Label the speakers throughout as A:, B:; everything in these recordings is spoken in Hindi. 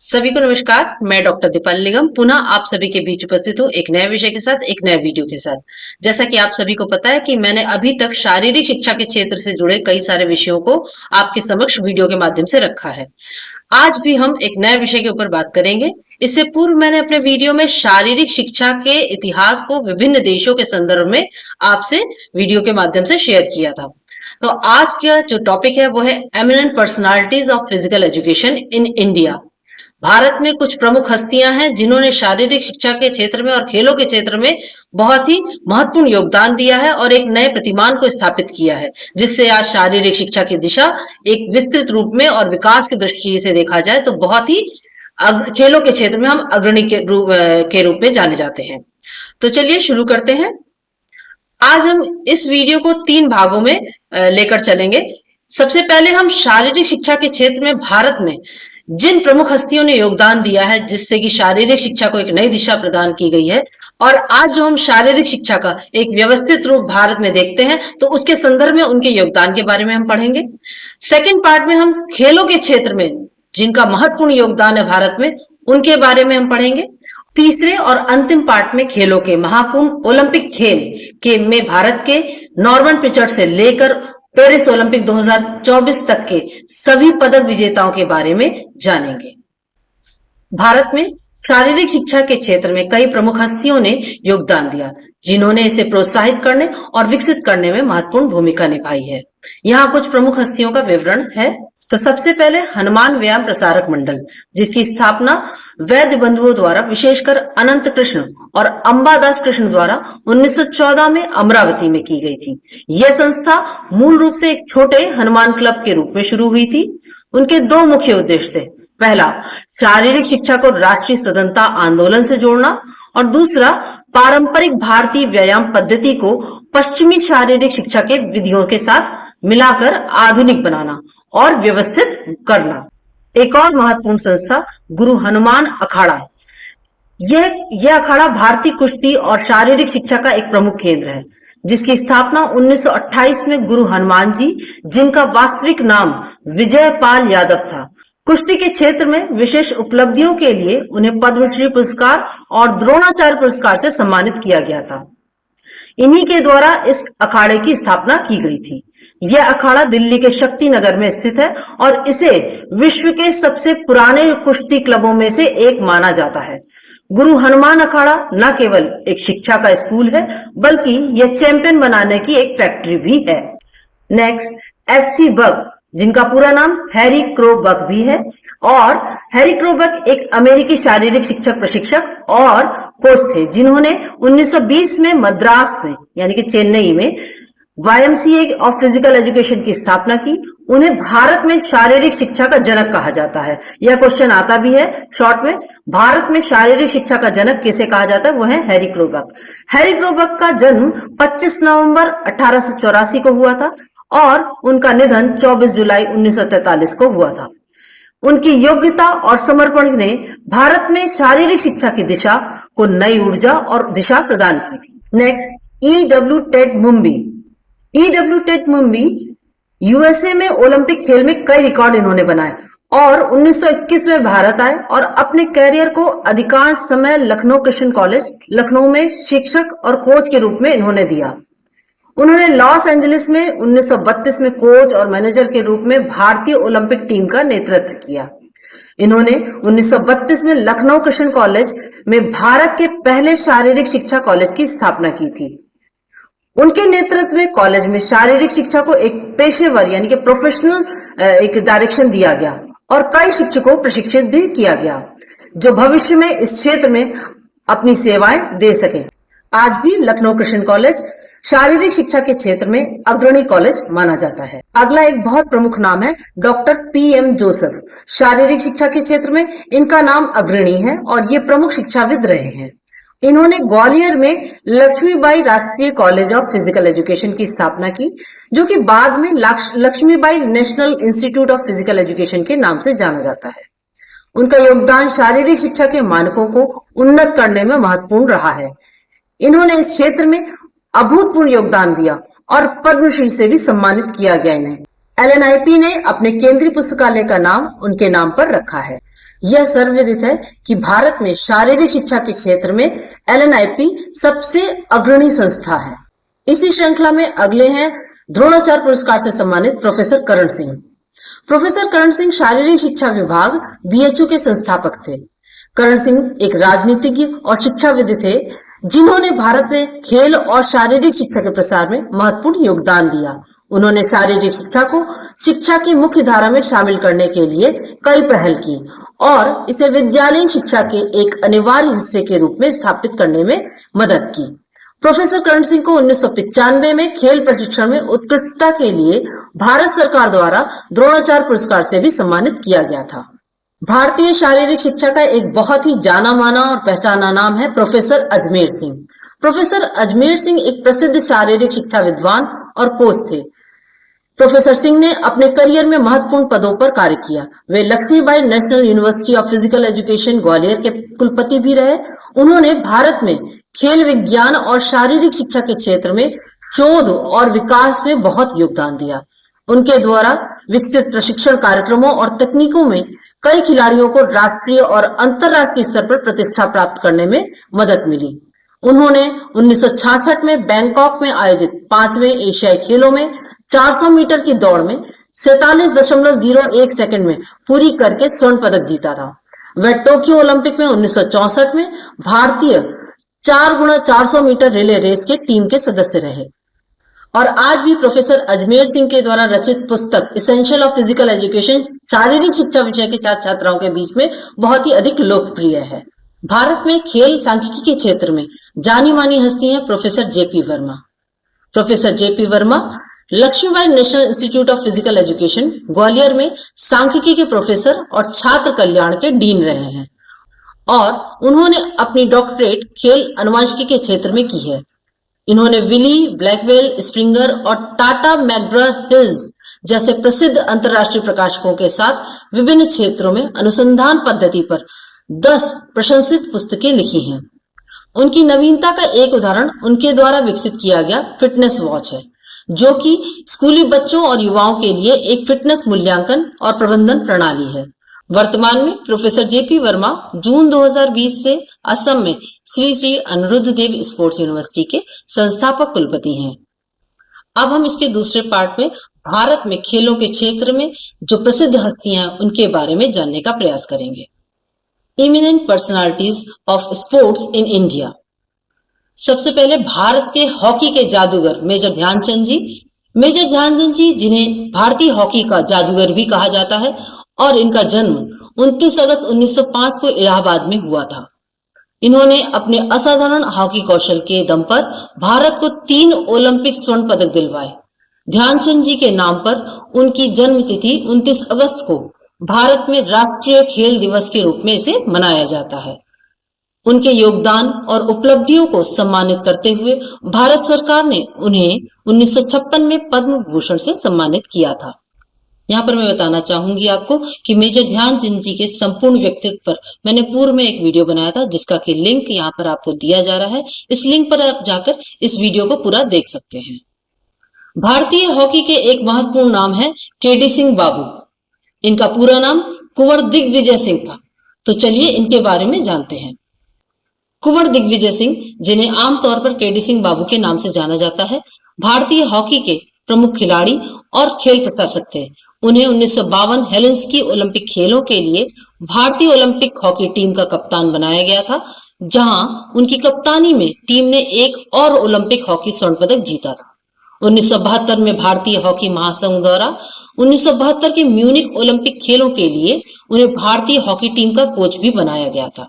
A: सभी को नमस्कार। मैं डॉक्टर दीपाली निगम पुनः आप सभी के बीच उपस्थित हूँ एक नए विषय के साथ, एक नए वीडियो के साथ। जैसा कि आप सभी को पता है कि मैंने अभी तक शारीरिक शिक्षा के क्षेत्र से जुड़े कई सारे विषयों को आपके समक्ष वीडियो के माध्यम से रखा है। आज भी हम एक नए विषय के ऊपर बात करेंगे। इससे पूर्व मैंने अपने वीडियो में शारीरिक शिक्षा के इतिहास को विभिन्न देशों के संदर्भ में आपसे वीडियो के माध्यम से शेयर किया था। तो आज का जो टॉपिक है वो है eminent personalities of Physical education in India. Bharat में कुछ प्रमुख हस्तियां हैं जिन्होंने शारीरिक शिक्षा के क्षेत्र में और खेलों के क्षेत्र में बहुत ही महत्वपूर्ण योगदान दिया है और एक नए प्रतिमान को स्थापित किया है, जिससे आज शारीरिक शिक्षा की दिशा एक विस्तृत रूप में और विकास की दृष्टि से देखा जाए तो बहुत ही खेलों के क्षेत्र में हम अग्रणी के रूप में जाने जाते हैं। तो चलिए शुरू करते हैं। आज हम इस वीडियो को 3 भागों में लेकर चलेंगे। सबसे पहले हम शारीरिक शिक्षा के क्षेत्र में भारत में जिन प्रमुख हस्तियों ने योगदान दिया है जिससे कि शारीरिक शिक्षा को एक नई दिशा प्रदान की गई है, और आज जो हम शारीरिक शिक्षा का एक व्यवस्थित रूप भारत में देखते हैं तो उसके संदर्भ में उनके योगदान के बारे में हम पढ़ेंगे। सेकंड पार्ट में हम खेलों के क्षेत्र में जिनका महत्वपूर्ण योगदान है भारत में, उनके बारे में हम पढ़ेंगे। तीसरे और अंतिम पार्ट में खेलों के महाकुंभ ओलंपिक खेल के में भारत के नॉर्मन पिचर्ड से लेकर पेरिस ओलंपिक 2024 तक के सभी पदक विजेताओं के बारे में जानेंगे। भारत में शारीरिक शिक्षा के क्षेत्र में कई प्रमुख हस्तियों ने योगदान दिया जिन्होंने इसे प्रोत्साहित करने और विकसित करने में महत्वपूर्ण भूमिका निभाई है। यहाँ कुछ प्रमुख हस्तियों का विवरण है। तो सबसे पहले हनुमान व्यायाम प्रसारक मंडल, जिसकी स्थापना वैद्य बंधुओं द्वारा विशेषकर अनंत कृष्ण और अंबादास कृष्ण द्वारा 1914 में अमरावती में की गई थी। यह संस्था मूल रूप से एक छोटे हनुमान क्लब के रूप में शुरू हुई थी। उनके 2 मुख्य उद्देश्य थे। पहला, शारीरिक शिक्षा को राष्ट्रीय स्वतंत्रता आंदोलन से जोड़ना, और दूसरा, पारंपरिक भारतीय व्यायाम पद्धति को पश्चिमी शारीरिक शिक्षा के विधियों के साथ मिलाकर आधुनिक बनाना और व्यवस्थित करना। एक और महत्वपूर्ण संस्था गुरु हनुमान अखाड़ा। यह अखाड़ा भारतीय कुश्ती और शारीरिक शिक्षा का एक प्रमुख केंद्र है, जिसकी स्थापना 1928 में गुरु हनुमान जी, जिनका वास्तविक नाम विजयपाल यादव था, कुश्ती के क्षेत्र में विशेष उपलब्धियों के लिए उन्हें पद्मश्री पुरस्कार और द्रोणाचार्य पुरस्कार से सम्मानित किया गया था। इन्हीं के द्वारा इस अखाड़े की स्थापना की गई थी। यह अखाड़ा दिल्ली के शक्ति नगर में स्थित है और इसे विश्व के सबसे पुराने कुश्ती क्लबों में से एक माना जाता है। गुरु हनुमान अखाड़ा न केवल एक शिक्षा का स्कूल है, बल्कि यह चैंपियन बनाने की एक फैक्ट्री भी है। नेक्स्ट, एफसी बक, जिनका पूरा नाम हैरी क्रो बक भी है, और हैरी क्रो बक एक अमेरिकी शारीरिक शिक्षक प्रशिक्षक और कोच थे जिन्होंने 1920 में मद्रास में यानी कि चेन्नई में YMCA ऑफ फिजिकल एजुकेशन की स्थापना की। उन्हें भारत में शारीरिक शिक्षा का जनक कहा जाता है। यह क्वेश्चन आता भी है शॉर्ट में, भारत में शारीरिक शिक्षा का जनक किसे कहा जाता है? वो है हैरी क्रो बक। हैरी क्रो बक का जन्म 25 नवंबर 1884 को हुआ था और उनका निधन 24 जुलाई 1943 को हुआ था। उनकी योग्यता और समर्पण ने भारत में शारीरिक शिक्षा की दिशा को नई ऊर्जा और दिशा प्रदान की थी। Next, E.W. Ted Mumby. E.W. Ted Mumby USA में ओलंपिक खेल में कई रिकॉर्ड इन्होंने बनाए और 1921 में भारत आए और अपने कैरियर को अधिकांश समय लखनऊ कृष्ण कॉलेज लखनऊ में शिक्षक और कोच के रूप में इन्होंने दिया। उन्होंने लॉस एंजलिस में 1932 में कोच और मैनेजर के रूप में भारतीय ओलंपिक टीम का नेतृत्व किया। इन्होंने 1932 में लखनऊ कृष्ण कॉलेज में भारत के पहले शारीरिक शिक्षा कॉलेज की स्थापना की थी। उनके नेतृत्व में कॉलेज में शारीरिक शिक्षा को एक पेशेवर यानी कि प्रोफेशनल एक डायरेक्शन दिया गया और कई शिक्षकों को प्रशिक्षित भी किया गया जो भविष्य में इस क्षेत्र में अपनी सेवाएं दे सके। आज भी लखनऊ कृष्ण कॉलेज शारीरिक शिक्षा के क्षेत्र में अग्रणी कॉलेज माना जाता है। अगला एक बहुत प्रमुख नाम है डॉक्टर PM जोसेफ। शारीरिक शिक्षा के क्षेत्र में इनका नाम अग्रणी है और ये प्रमुख शिक्षाविद रहे हैं। इन्होंने ग्वालियर में लक्ष्मीबाई राष्ट्रीय कॉलेज ऑफ फिजिकल एजुकेशन की स्थापना की, जो कि बाद में Laxmibai National Institute of Physical Education के नाम से जाना जाता है। उनका योगदान शारीरिक शिक्षा के मानकों को उन्नत करने में महत्वपूर्ण रहा है। इन्होंने इस क्षेत्र में अभूतपूर्व योगदान दिया और पद्मश्री से भी सम्मानित किया गया इन्हें। LNIP ने अपने केंद्रीय पुस्तकालय का नाम उनके नाम पर रखा है। यह सर्वविदित है कि भारत में शारीरिक शिक्षा के क्षेत्र में एलएनआईपी सबसे अग्रणी संस्था है। इसी श्रृंखला में अगले हैं द्रोणाचार्य पुरस्कार से सम्मानित प्रोफेसर करण सिंह। प्रोफेसर करण सिंह शारीरिक शिक्षा विभाग बीएचयू के संस्थापक थे। करण सिंह एक राजनीतिज्ञ और शिक्षाविद थे जिन्होंने भारत में खेल और शारीरिक शिक्षा के प्रसार में महत्वपूर्ण योगदान दिया। उन्होंने शारीरिक शिक्षा को शिक्षा की मुख्य धारा में शामिल करने के लिए कई पहल की और इसे विद्यालयीन शिक्षा के एक अनिवार्य हिस्से के रूप में स्थापित करने में मदद की। प्रोफेसर करण सिंह को 1995 में खेल प्रशिक्षण में उत्कृष्टता के लिए भारत सरकार द्वारा द्रोणाचार्य पुरस्कार से भी सम्मानित किया गया था। भारतीय शारीरिक शिक्षा का एक बहुत ही जाना माना और पहचाना नाम है प्रोफेसर अजमेर सिंह। प्रोफेसर अजमेर सिंह एक प्रसिद्ध शारीरिक शिक्षा विद्वान और कोच थे। प्रोफेसर सिंह ने अपने करियर में महत्वपूर्ण पदों पर कार्य किया। वे Laxmibai National University of Physical Education Gwalior के कुलपति भी रहे। उन्होंने भारत में खेल विज्ञान और शारीरिक शिक्षा के क्षेत्र में शोध और विकास में बहुत योगदान दिया। उनके द्वारा विकसित प्रशिक्षण कार्यक्रमों और तकनीकों में कई खिलाड़ियों को राष्ट्रीय और अंतरराष्ट्रीय स्तर पर प्रतिष्ठा प्राप्त करने में मदद मिली। उन्होंने 1966 में बैंकॉक में आयोजित 5वें एशियाई खेलों में 400 मीटर की दौड़ में 47.01 सेकंड में पूरी करके स्वर्ण पदक जीता था। वह टोक्यो ओलंपिक में 1964 में भारतीय 4x400 मीटर रिले रेस के टीम के सदस्य रहे और आज भी प्रोफेसर अजमेर सिंह के द्वारा रचित पुस्तक इसेंशियल ऑफ फिजिकल एजुकेशन शारीरिक शिक्षा विषय के छात्र छात्राओं के बीच में बहुत ही अधिक लोकप्रिय है। भारत में खेल सांख्यिकी के क्षेत्र में जानी मानी हस्ती हैं professor J P Verma. Professor J P Verma Laxmibai National Institute of Physical Education Gwalior में सांख्यिकी के प्रोफेसर और छात्र कल्याण के डीन रहे हैं और उन्होंने अपनी डॉक्टरेट खेल अनुवांशिकी के क्षेत्र में की है। इन्होंने विली, ब्लैकवेल, स्प्रिंगर और टाटा मैकग्रह-हिल्स जैसे प्रसिद्ध अंतरराष्ट्रीय प्रकाशकों के साथ विभिन्न क्षेत्रों में अनुसंधान पद्धति पर 10 प्रशंसित पुस्तकें लिखी हैं। उनकी नवीनता का एक उदाहरण उनके द्वारा विकसित किया गया फिटनेस वॉच है, जो कि स्कूली बच्चों और युवाओं के लिए एक फिटनेस मूल्यांकन और प्रबंधन प्रणाली है। वर्तमान में प्रोफेसर जेपी वर्मा जून 2020 से असम में श्री श्री अनिरुद्ध देव स्पोर्ट्स यूनिवर्सिटी के संस्थापक कुलपति हैं। अब हम इसके दूसरे पार्ट में भारत में खेलों के क्षेत्र में जो प्रसिद्ध हस्तियां हैं उनके बारे में जानने का प्रयास करेंगे। Eminent personalities of sports in India. सबसे पहले भारत के हॉकी के जादूगर मेजर ध्यानचंद जी। मेजर ध्यानचंद जी, जिन्हें भारतीय हॉकी का जादूगर भी कहा जाता है, और इनका जन्म 29 अगस्त 1905 को इलाहाबाद में हुआ था। इन्होंने अपने असाधारण हॉकी कौशल के दम पर भारत को 3 ओलंपिक स्वर्ण पदक दिलवाए। ध्यानचंद जी के नाम पर उनकी जन्म तिथि 29 अगस्त को भारत में राष्ट्रीय खेल दिवस के रूप में इसे मनाया जाता है। उनके योगदान और उपलब्धियों को सम्मानित करते हुए भारत सरकार ने उन्हें 1956 में पद्म भूषण से सम्मानित किया था। यहाँ पर मैं बताना चाहूंगी आपको कि मेजर ध्यानचंद जी के संपूर्ण व्यक्तित्व पर मैंने पूर्व में एक वीडियो बनाया था, जिसका कि लिंक यहाँ पर आपको दिया जा रहा है। इस लिंक पर आप जाकर इस वीडियो को पूरा देख सकते हैं। भारतीय हॉकी के एक महत्वपूर्ण नाम है केडी सिंह बाबू। इनका पूरा नाम कुंवर दिग्विजय सिंह था। तो चलिए इनके बारे में जानते हैं। कुंवर दिग्विजय सिंह, जिन्हें आमतौर पर केडी सिंह बाबू के नाम से जाना जाता है, भारतीय हॉकी के प्रमुख खिलाड़ी और खेल प्रशासक थे। उन्हें 1952 हेलेंसिकी ओलंपिक खेलों के लिए भारतीय ओलंपिक हॉकी टीम का कप्तान बनाया गया था, जहां उनकी कप्तानी में टीम ने एक और ओलंपिक हॉकी स्वर्ण पदक जीता था। 1972 में भारतीय हॉकी महासंघ द्वारा 1972 के म्यूनिक ओलंपिक खेलों के लिए उन्हें भारतीय हॉकी टीम का कोच भी बनाया गया था।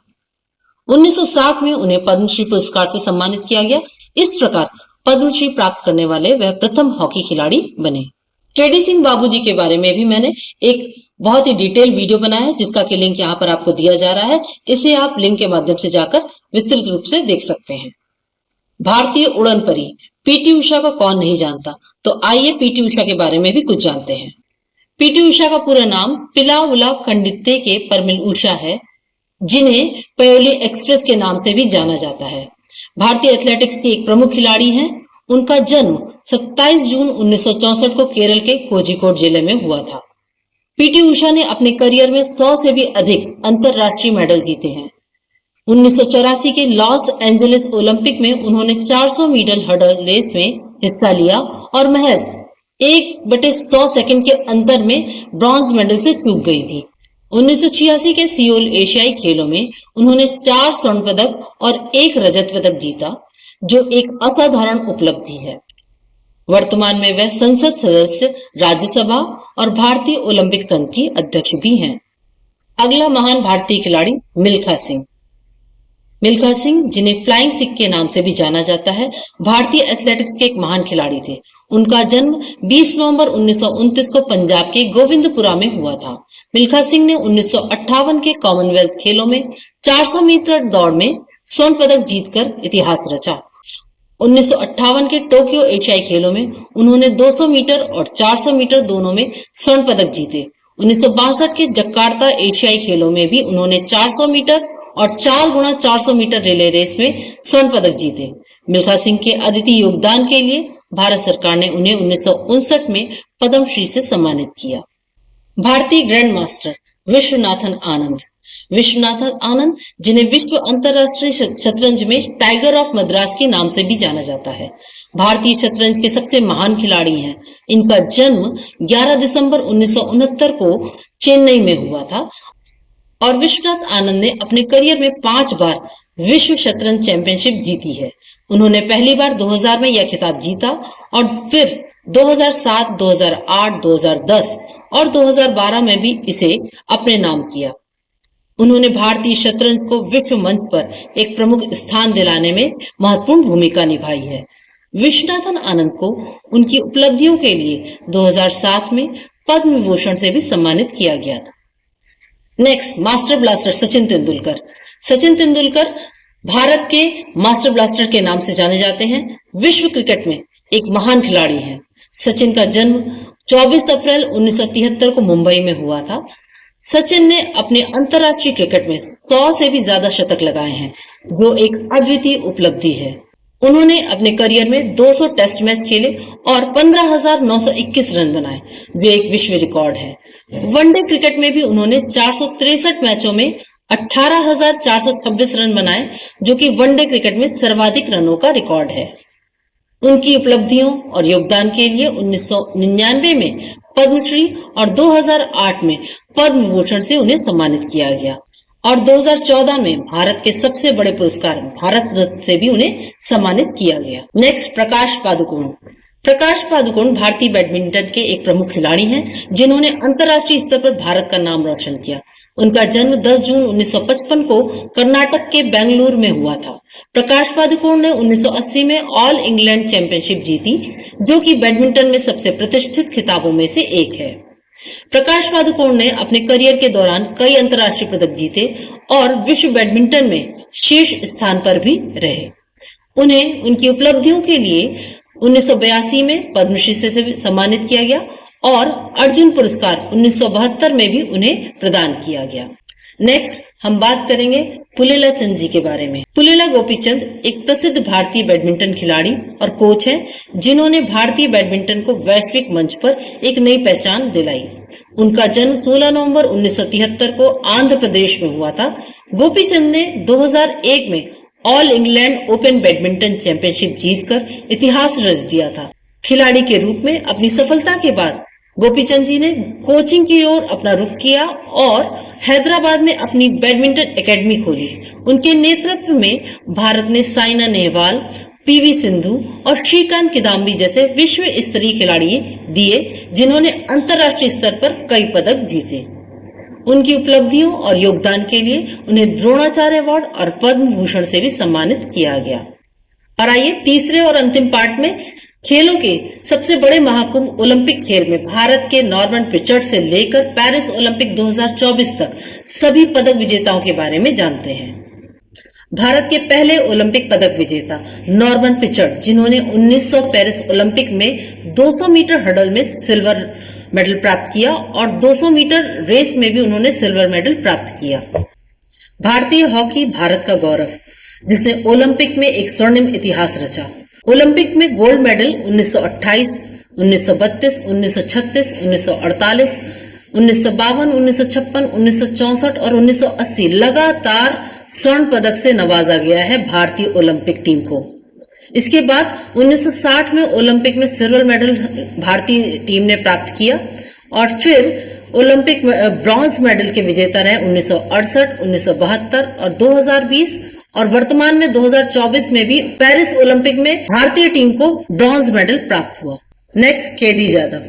A: 1960 में उन्हें पद्मश्री पुरस्कार से सम्मानित किया गया। इस प्रकार पद्मश्री प्राप्त करने वाले वह प्रथम हॉकी खिलाड़ी बने। केडी सिंह बाबू जी के बारे में भी मैंने एक बहुत ही डिटेल वीडियो बनाया है, जिसका कि लिंक यहाँ पर आपको दिया जा रहा है। इसे आप लिंक के माध्यम से जाकर विस्तृत रूप से देख सकते हैं। भारतीय उड़न परी पीटी उषा को कौन नहीं जानता, तो आइए पीटी उषा के बारे में भी कुछ जानते हैं। पीटी उषा का पूरा नाम पिलाउला खंडित्ते के परमिल उषा है, जिन्हें पयोली एक्सप्रेस के नाम से भी जाना जाता है। भारतीय एथलेटिक्स की एक प्रमुख खिलाड़ी हैं। उनका जन्म 27 जून 1964 को केरल के कोझिकोड जिले में हुआ था। पीटी उषा ने अपने करियर में 100 से भी अधिक अंतरराष्ट्रीय मेडल जीते हैं। 1984 के लॉस एंजलिस ओलंपिक में उन्होंने 400 मीटर हर्डल रेस में हिस्सा लिया और महज 1/100 सेकंड के अंतर में ब्रॉन्ज मेडल से चूक गई थी। 1986 के सियोल एशियाई खेलों में उन्होंने 4 स्वर्ण पदक और 1 रजत पदक जीता, जो एक असाधारण उपलब्धि है। वर्तमान में वह संसद सदस्य, राज्यसभा और भारतीय ओलंपिक संघ की अध्यक्ष भी हैं। अगला महान भारतीय खिलाड़ी मिल्खा सिंह। मिल्खा सिंह, जिन्हें फ्लाइंग सिख के नाम से भी जाना जाता है, भारतीय एथलेटिक्स के एक महान खिलाड़ी थे। उनका जन्म 20 नवंबर 1929 को पंजाब के गोविंदपुरा में हुआ था। मिल्खा सिंह ने 1958 के कॉमनवेल्थ खेलों में 400 मीटर दौड़ में स्वर्ण पदक जीतकर इतिहास रचा। 1958 के टोक्यो एशियाई खेलों में उन्होंने 200 मीटर और 400 मीटर दोनों में स्वर्ण पदक जीते। 1962 के जकार्ता एशियाई खेलों में भी उन्होंने 400 मीटर और 4x400 मीटर रिले रेस में स्वर्ण पदक जीते। मिल्खा सिंह के अद्वितीय योगदान के लिए भारत सरकार ने उन्हें 1959 में पद्मश्री से सम्मानित किया। भारतीय ग्रैंड मास्टर विश्वनाथन आनंद। विश्वनाथन आनंद, जिन्हें विश्व अंतरराष्ट्रीय शतरंज में टाइगर ऑफ मद्रास के नाम से भी जाना जाता है, भारतीय शतरंज के सबसे महान खिलाड़ी हैं। इनका जन्म 11 दिसंबर 1969 को चेन्नई में हुआ था और विश्वनाथ आनंद ने अपने करियर में 5 बार विश्व शतरंज चैंपियनशिप जीती है। उन्होंने पहली बार 2000 में यह खिताब जीता और फिर 2007, 2008, 2010 और 2012 में भी इसे अपने नाम किया। उन्होंने भारतीय शतरंज को विश्व मंच पर एक प्रमुख स्थान दिलाने में महत्वपूर्ण भूमिका निभाई है। विश्वनाथन आनंद को उनकी उपलब्धियों के लिए 2007 में पद्म विभूषण से भी सम्मानित किया गया था। Next, master blaster Sachin Tendulkar. Sachin Tendulkar Bharat के मास्टर ब्लास्टर के नाम से जाने जाते हैं। विश्व क्रिकेट में एक महान खिलाड़ी हैं। सचिन का जन्म 24 अप्रैल 1973 को मुंबई में हुआ था। सचिन ने अपने अंतर्राष्ट्रीय क्रिकेट में 100 से भी ज्यादा शतक लगाए हैं, जो एक अद्वितीय उपलब्धि है। उन्होंने अपने करियर में 200 टेस्ट मैच खेले और 15,921 रन बनाए, जो एक विश्व रिकॉर्ड है। वनडे क्रिकेट में भी उन्होंने 463 मैचों में 18,426 रन बनाए, जो कि वनडे क्रिकेट में सर्वाधिक रनों का रिकॉर्ड है। उनकी उपलब्धियों और योगदान के लिए 1999 में पद्मश्री और 2008 में पद्म विभूषण से उन्हें सम्मानित किया गया और 2014 में भारत के सबसे बड़े पुरस्कार भारत रत्न से भी उन्हें सम्मानित किया गया। नेक्स्ट, प्रकाश पादुकोण। प्रकाश पादुकोण भारतीय बैडमिंटन के एक प्रमुख खिलाड़ी हैं, जिन्होंने अंतर्राष्ट्रीय स्तर पर भारत का नाम रोशन किया। उनका जन्म 10 जून 1955 को कर्नाटक के बेंगलुरु में हुआ था। प्रकाश पादुकोण ने 1980 में ऑल इंग्लैंड चैंपियनशिप जीती, जो कि बैडमिंटन में सबसे प्रतिष्ठित खिताबों में से एक है। प्रकाश पादुकोण ने अपने करियर के दौरान कई अंतर्राष्ट्रीय पदक जीते और विश्व बैडमिंटन में शीर्ष स्थान पर भी रहे। उन्हें उनकी उपलब्धियों के लिए 1982 में पद्मश्री से सम्मानित किया गया और अर्जुन पुरस्कार 1972 में भी उन्हें प्रदान किया गया। नेक्स्ट, हम बात करेंगे पुलेला चंद जी के बारे में। पुलेला गोपीचंद एक प्रसिद्ध भारतीय बैडमिंटन खिलाड़ी और कोच हैं, जिन्होंने भारतीय बैडमिंटन को वैश्विक मंच पर एक नई पहचान दिलाई। उनका जन्म 16 नवंबर 1973 को आंध्र प्रदेश में हुआ था। गोपीचंद ने 2001 में all England open badminton championship जीतकर इतिहास रच दिया था। खिलाड़ी के रूप में अपनी सफलता के बाद गोपीचंद जी ने कोचिंग की ओर अपना रुख किया और हैदराबाद में अपनी बैडमिंटन एकेडमी खोली। उनके नेतृत्व में भारत ने साइना नेहवाल, पीवी सिंधु और श्रीकांत किदाम्बी जैसे विश्व स्तरीय खिलाड़ी दिए, जिन्होंने अंतर्राष्ट्रीय स्तर पर कई पदक जीते। उनकी उपलब्धियों और योगदान के लिए उन्हें द्रोणाचार्य अवार्ड और पद्म भूषण से भी सम्मानित किया गया। और आइए तीसरे और अंतिम पार्ट में खेलों के सबसे बड़े महाकुंभ ओलंपिक खेल में भारत के नॉर्मन पिचर्ड से लेकर पेरिस ओलंपिक 2024 तक सभी पदक विजेताओं के बारे में जानते हैं। भारत के पहले ओलंपिक पदक विजेता नॉर्मन पिचर्ड, जिन्होंने 1900 पेरिस ओलंपिक में 200 मीटर हर्डल में सिल्वर मेडल प्राप्त किया और 200 मीटर रेस में भी उन्होंने सिल्वर मेडल प्राप्त किया। भारतीय हॉकी भारत का गौरव, जिसने ओलंपिक में एक स्वर्णिम इतिहास रचा। ओलंपिक में गोल्ड मेडल 1928, 1932, 1936, 1948, 1952, 1956, 1964 और 1980 लगातार स्वर्ण पदक से नवाजा गया है भारतीय ओलंपिक टीम को। इसके बाद 1960 में ओलंपिक में सिल्वर मेडल भारतीय टीम ने प्राप्त किया और फिर ओलंपिक ब्रॉन्ज मेडल के विजेता रहे 1968, 1972 और 2020 और वर्तमान में 2024 में भी पेरिस ओलंपिक में भारतीय टीम को ब्रॉन्ज मेडल प्राप्त हुआ। Next, KD Jadhav.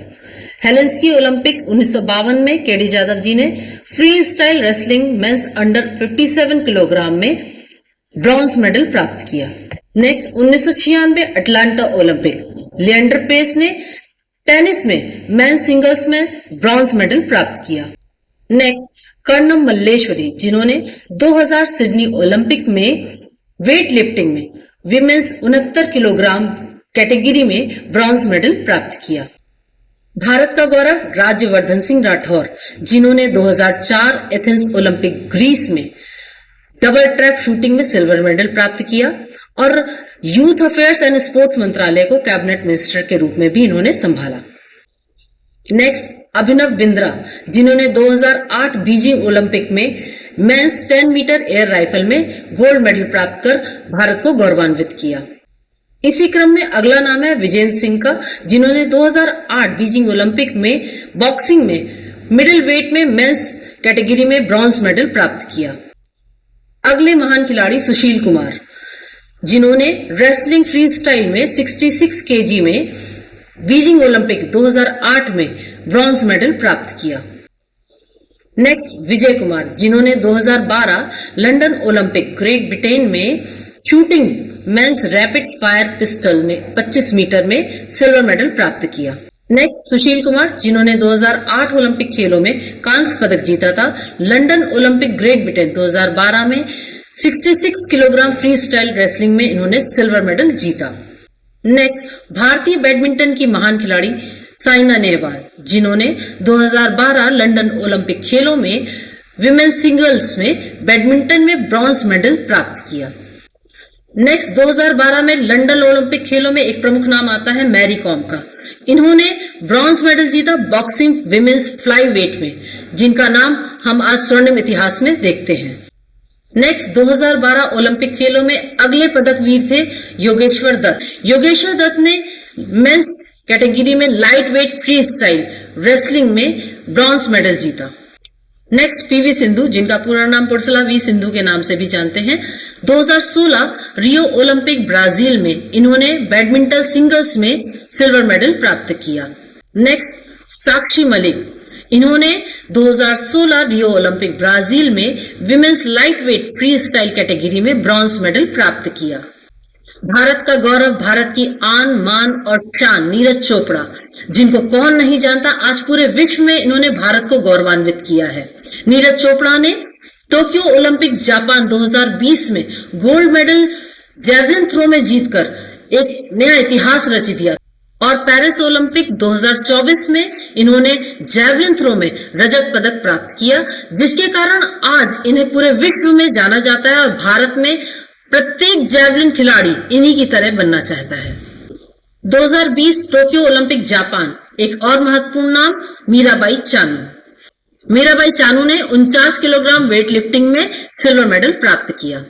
A: Helsinki Olympic 1952 में केडी जादव जी ने freestyle wrestling men's under 57 kilogram में ब्रॉन्ज मेडल प्राप्त किया। Next, 1996 Atlanta Olympic, Leander Paes ने टेनिस में मेन सिंगल्स में ब्रॉन्ज मेडल प्राप्त किया। नेक्स्ट, कर्णम मल्लेश्वरी, जिन्होंने 2000 सिडनी ओलंपिक में वेट लिफ्टिंग में विमेन्स 69 किलोग्राम कैटेगरी में ब्रॉन्ज मेडल प्राप्त किया। भारत का गौरव राज्यवर्धन सिंह राठौर, जिन्होंने 2004 एथेंस ओलंपिक ग्रीस में डबल ट्रैप शूटिंग में सिल्वर मेडल प्राप्त किया और यूथ अफेयर्स एंड स्पोर्ट्स मंत्रालय को कैबिनेट मिनिस्टर के रूप में भी इन्होंने संभाला। नेक्स्ट, अभिनव बिंद्रा, जिन्होंने 2008 बीजिंग ओलंपिक में मेंस 10 मीटर एयर राइफल में गोल्ड मेडल प्राप्त कर भारत को गौरवान्वित किया। इसी क्रम में अगला नाम है विजेंद्र सिंह का, जिन्होंने 2008 बीजिंग ओलंपिक में बॉक्सिंग में मिडिल वेट में मेंस कैटेगरी में ब्रॉन्ज मेडल प्राप्त किया। अगले महान खिलाड़ी सुशील कुमार, जिन्होंने रेसलिंग फ्री स्टाइल में 66 केजी में बीजिंग ओलंपिक 2008 में ब्रॉन्ज मेडल प्राप्त किया। नेक्स्ट, विजय कुमार, जिन्होंने 2012 लंदन ओलंपिक ग्रेट ब्रिटेन में shooting men's rapid fire pistol में 25 मीटर में सिल्वर मेडल प्राप्त किया। नेक्स्ट, सुशील कुमार, जिन्होंने 2008 ओलंपिक खेलों में कांस्य पदक जीता था। लंदन ओलंपिक ग्रेट ब्रिटेन 2012 में 66 किलोग्राम फ्री स्टाइल रेसलिंग में इन्होंने सिल्वर मेडल जीता। नेक्स्ट, भारतीय बैडमिंटन की महान खिलाड़ी साइना नेहवाल, जिन्होंने 2012 लंदन ओलंपिक खेलों में विमेन्स सिंगल्स में बैडमिंटन में ब्रॉन्ज मेडल प्राप्त किया। नेक्स्ट, 2012 में लंदन ओलंपिक खेलों में एक प्रमुख नाम आता है मैरी कॉम का। इन्होंने ब्रॉन्ज मेडल जीता बॉक्सिंग विमेन्स फ्लाई वेट में, जिनका नाम हम आज स्वर्णिम इतिहास में देखते हैं। नेक्स्ट, 2012 ओलंपिक खेलों में अगले पदक वीर थे योगेश्वर दत्त। योगेश्वर दत्त ने मेंस कैटेगरी में light weight free style wrestling में ब्रॉन्ज मेडल जीता। नेक्स्ट, पीवी सिंधु, जिनका पूरा नाम पुरसला वी सिंधु के नाम से भी जानते हैं। 2016 रियो ओलंपिक ब्राजील में इन्होंने बैडमिंटन सिंगल्स में सिल्वर मेडल प्राप्त किया। नेक्स्ट, साक्षी मलिक, इन्होंने 2016 रियो ओलंपिक ब्राजील में women's light weight free style category में ब्रॉन्ज मेडल प्राप्त किया। भारत का गौरव, भारत की आन मान और शान नीरज चोपड़ा, जिनको कौन नहीं जानता, आज पूरे विश्व में इन्होंने भारत को गौरवान्वित किया है। नीरज चोपड़ा ने टोक्यो ओलंपिक जापान 2020 में गोल्ड मेडल जैवलिन थ्रो में जीतकर एक नया इतिहास रच दिया और पेरिस ओलंपिक 2024 में इन्होंने जैवलिन थ्रो में रजत पदक प्राप्त किया, जिसके कारण आज इन्हें पूरे विश्व में जाना जाता है और भारत में प्रत्येक जैवलिन खिलाड़ी इन्हीं की तरह बनना चाहता है। 2020 टोक्यो ओलंपिक जापान, एक और महत्वपूर्ण नाम मीराबाई चानू। मीराबाई चानू ने 49 किलोग्राम वेट लिफ्टिंग में सिल्वर मेडल प्राप्त किया।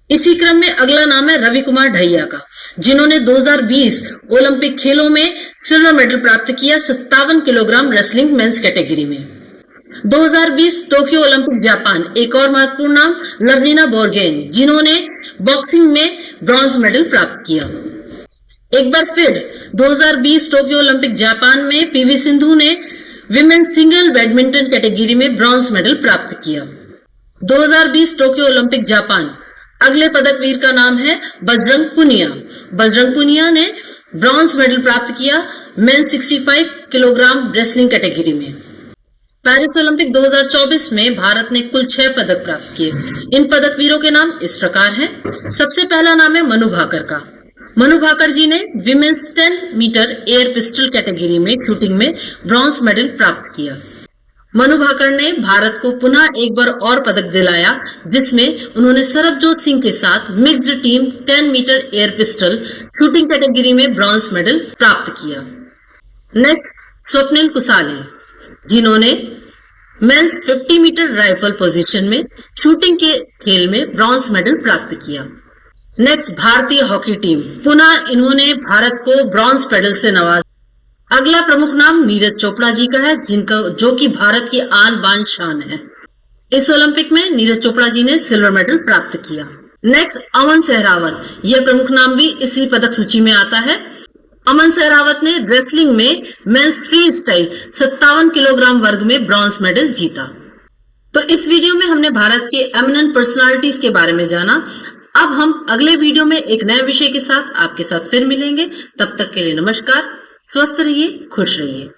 A: इसी क्रम में अगला नाम है रवि कुमार ढैया का, जिन्होंने 2020 ओलंपिक खेलों में सिल्वर मेडल प्राप्त किया 57 किलोग्राम रेसलिंग मेंस कैटेगरी में। 2020 टोक्यो ओलंपिक जापान, एक और महत्वपूर्ण नाम लवलीना बोर्गेन, जिन्होंने बॉक्सिंग में ब्रॉन्ज मेडल प्राप्त किया। एक बार फिर 2020 टोक्यो ओलंपिक जापान में पीवी सिंधु ने विमेन्स सिंगल बैडमिंटन कैटेगरी में ब्रॉन्ज मेडल प्राप्त किया। 2020 टोक्यो ओलंपिक जापान, अगले पदक वीर का नाम है बजरंग पुनिया। बजरंग पुनिया ने ब्रॉन्ज मेडल प्राप्त किया मेन 65 किलोग्राम रेसलिंग कैटेगरी में। पेरिस ओलंपिक 2024 में भारत ने कुल 6 पदक प्राप्त किए। इन पदक वीरों के नाम इस प्रकार हैं। सबसे पहला नाम है मनु भाकर का। मनु भाकर जी ने women's 10 metre air pistol category में शूटिंग में ब्रॉन्ज मेडल प्राप्त किया। मनु भाकर ने भारत को पुनः एक बार और पदक दिलाया, जिसमें उन्होंने सरबजोत सिंह के साथ mixed team 10 metre air pistol shooting category में ब्रॉन्ज मेडल प्राप्त किया। नेक्स्ट, स्वप्निल कुसाले, जिन्होंने मेंस 50 मीटर राइफल पोजीशन में शूटिंग के खेल में ब्रॉन्ज मेडल प्राप्त किया। नेक्स्ट, भारतीय हॉकी टीम, पुनः इन्होंने भारत को ब्रॉन्ज मेडल से नवाजा। अगला प्रमुख नाम नीरज चोपड़ा जी का है, जो कि भारत की आन बान शान है। इस ओलंपिक में नीरज चोपड़ा जी ने सिल्वर मेडल प्राप्त किया। नेक्स्ट, अमन सहरावत, यह प्रमुख नाम भी इसी पदक सूची में आता है। अमन सहरावत ने रेसलिंग में मेंस फ्री स्टाइल 57 किलोग्राम वर्ग में ब्रॉन्ज मेडल जीता। तो इस वीडियो में हमने भारत के एमिनेंट पर्सनालिटीज के बारे में जाना। अब हम अगले वीडियो में एक नए विषय के साथ आपके साथ फिर मिलेंगे। तब तक के लिए नमस्कार, स्वस्थ रहिए, खुश रहिए।